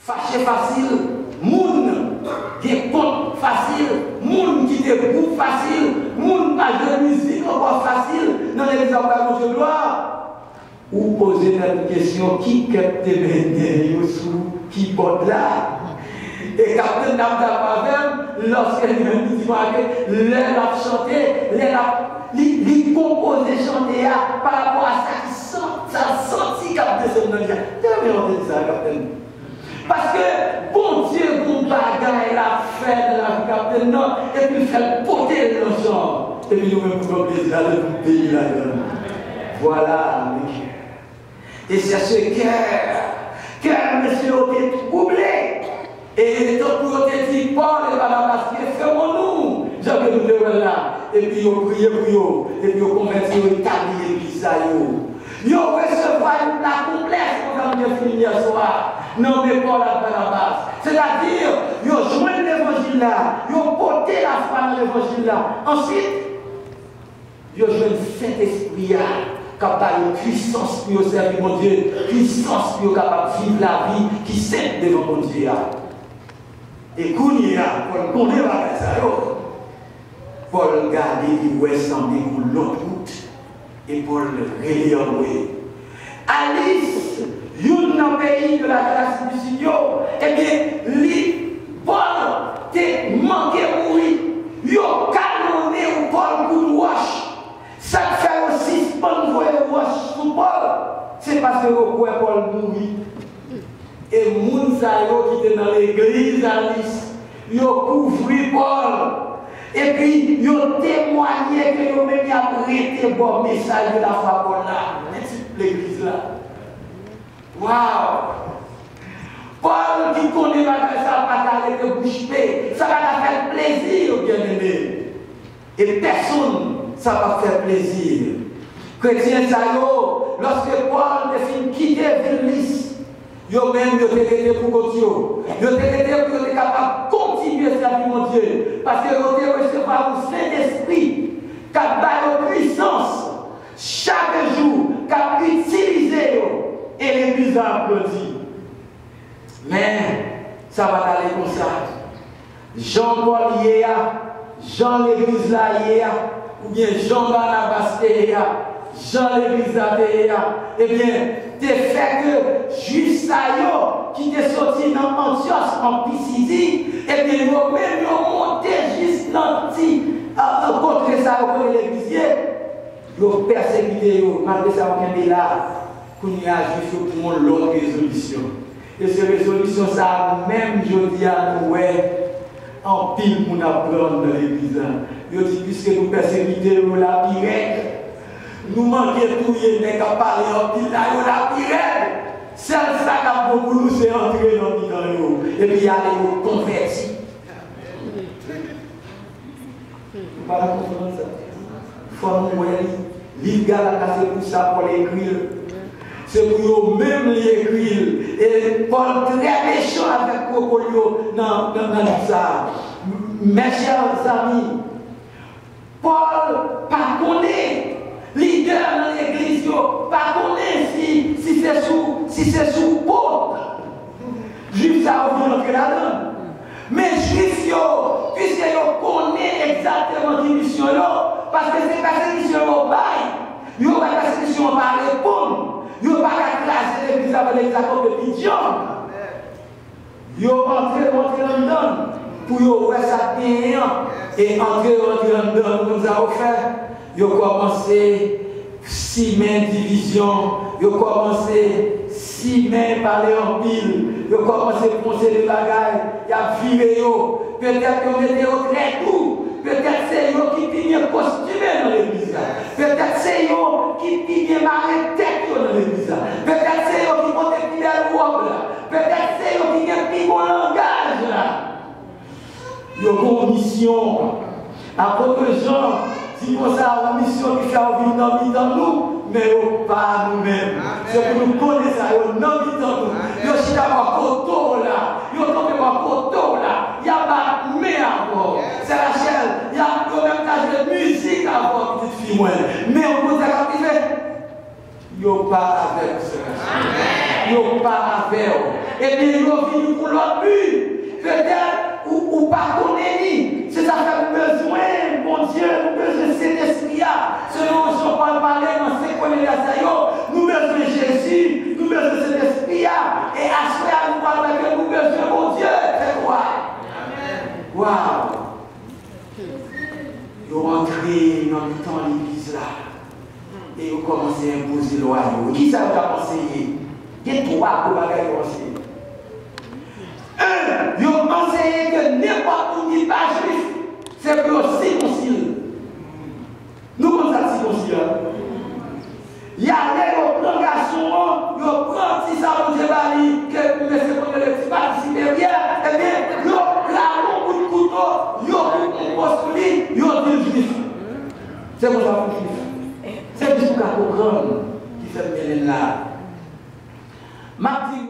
fâché facile, moun qui compte facile, moun qui débrouille facile, moun pas de musique encore facile dans l'église de gloire. Ou poser une question qui capte les sous qui porte là. Et captain Namda lorsqu'elle dit les a chanté, les composé chanter par rapport à ça qui sent, ça senti captain ce nom. T'as ça, captain. Parce que bon Dieu, bon bagage, il a fait de la vie captain, non, et puis il fait porter le sang. Et puis nous-mêmes, nous avons plaisir de nous payer là-dedans. Voilà, mes cœurs. Et c'est ce cœur, monsieur, est troublé. Et tant pour te dire, Paul et Barnabas, fermons-nous. J'avais nous devons là. Et puis, ils prié pour eux. Et puis, ils converti, ils établi l'église. Ils recevront la complexe pour nous finir hier soir. Non, mais Paul et Barnabas. C'est-à-dire, ils ont joint l'évangile là. Ils ont porté la foi dans l'évangile là. Ensuite, ils ont joint le Saint-Esprit là. Capable de puissance pour servir mon Dieu, puissance pour capable de vivre la vie qui s'aide devant mon Dieu. Et Kounia, Paul connaît pas ça. Paul garde il ouais semblé pour l'autre route et Paul réélevé. Alice, une dans le pays de la classe du Seigneur, eh bien, lui, Paul, t'es manqué mourir. Yo canonné ou Paul pour le wash. Ça fait aussi bon voir le wash sous Paul. C'est parce que Paul mourit. Et moun sa yo qui était dans l'église Alice, yo couvri Paul. Et puis yo témoigné que yo même a prêté bon message de la foi Paul là, l'église là. Waouh! Paul qui connaît pas que ça va aller de bouche bée, ça va faire plaisir aux bien-aimés. Et personne ça va faire plaisir. Chrétien ça yo, lorsque Paul décide quitter Villis, yo même yo été pour continuer. Yo été pour être capable de continuer à servir mon Dieu. Parce que yo été recevoir le Saint-Esprit qui a la puissance chaque jour, qui a utilisé et l'église a applaudi. Mais ça va aller comme ça. Jean-Paul y est, Jean l'église là y est, ou bien Jean-Barnabas y est, Jean l'église là y est, eh bien, t'es fait que juste ça qui t'est sorti dans Antioche en Pisidie, et bien vous même monté juste dans contre ça contre l'église, vous persécuté, malgré ça vous là, qu'on y a juste tout le monde l'autre résolution. Et cette résolution, ça même je dis à nous, en pile pour nous apprendre dans l'église. Je dis, puisque nous persécutons la pirate, nous manquons tout, il n'est qu'à parler en pile, là, la pirate. C'est ça qui beaucoup nous c'est entrer dans le temps. Et puis, il y a les convertis. Vous pas comprendre ça. Il faut nous voir, l'île c'est pour ça, pour l'écrire. C'est pour eux-mêmes les écrire. Et Paul très méchant avec Cocolio dans ça. Mes chers amis, Paul pas connaît leader dans l'église, pas connaît si c'est sous peau. Juif ça va entrer là-dedans. Mais juif, puisque ils connaissent exactement qui mission, parce que c'est pas cette mission au bail, ils n'ont pas cette mission par répondre. Ils n'ont pas classer l'église avec les accords de pigeon. Ils ont entré là-dedans pour voir ça bien et entrer là-dedans comme ça au fait. Ils ont commencé 6 mains division, ils ont commencé 6 mains parler en pile, ils ont commencé à poncer les bagailles, ils ont viré, peut-être qu'ils ont été au très doux, peut-être c'est eux qui pignent costumé dans l'église, peut-être c'est eux qui pignent marrer tête dans l'église, peut-être c'est eux qui montent des belles robes, peut-être c'est eux qui ont plus bon langage. Ils ont une mission, apôtre Jean. Si vous avez une mission qui fait envie dans nous, mais pas nous-mêmes. C'est pour nous connaître ça, nous dans nous. Nous sommes à côté là, nous sommes à côté là. Il y a pas de mais encore. C'est Rachel, il y a même cas de musique avant, petite fille. Mais on peut s'activer. Il n'y a pas avec ça. ils n'ont pas à faire. Et bien, ils ont fini pour l'autre but. Peut-être, ou pas connaître. C'est ça que nous avons besoin, mon Dieu, nous avons besoin de cet esprit-là. Selon Jean-Paul parlait dans ces connaissances, nous avons besoin de Jésus, nous avons besoin de cet esprit-là. Et à ce moment-là, nous parlons que nous avons besoin de mon Dieu. C'est quoi? Waouh! Ils ont entré dans le temps de l'église là. Et ils ont commencé à imposer le roi. Qui ça vous a conseillé? Il y a trois pour bagaille conseiller. Un, ils ont conseillé que n'importe qui n'est pas juif, c'est pour circoncile. Nous, comme ça, circoncile. Il y a des prolongations, ils ont pris si ça vous dévalie, que vous laissez prendre le petit participer bien, et bien, ils ont la bout de couteau, ils ont construit, ils ont dit juif. C'est pour ça que juif. C'est pour ça qu'on comprend qui fait bien là. Martin